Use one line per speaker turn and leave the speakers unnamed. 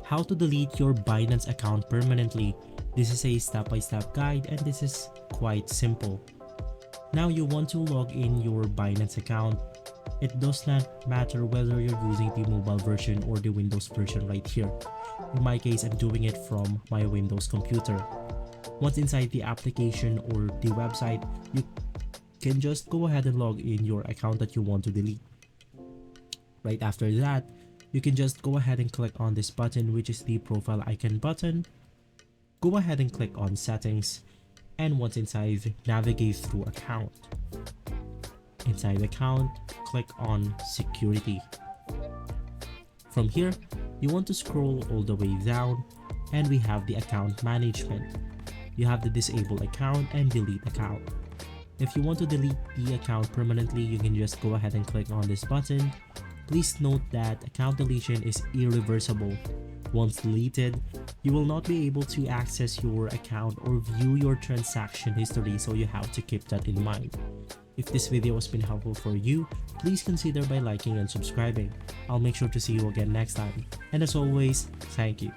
how to delete your Binance account permanently. This is a step-by-step guide and this is quite simple. Now you want to log in your Binance account. It does not matter whether you're using the mobile version or the Windows version right here. In my case, I'm doing it from my Windows computer. Once inside the application or the website, you can just go ahead and log in your account that you want to delete. Right after that, you can just go ahead and click on this button, which is the profile icon button. Go ahead and click on settings, and once inside, navigate through account. Inside account, click on security. From here, you want to scroll all the way down and we have the account management. You have the disable account and delete account. If you want to delete the account permanently, you can just go ahead and click on this button. Please note that account deletion is irreversible. Once deleted, you will not be able to access your account or view your transaction history, so you have to keep that in mind. If this video has been helpful for you, please consider by liking and subscribing. I'll make sure to see you again next time. And as always, thank you.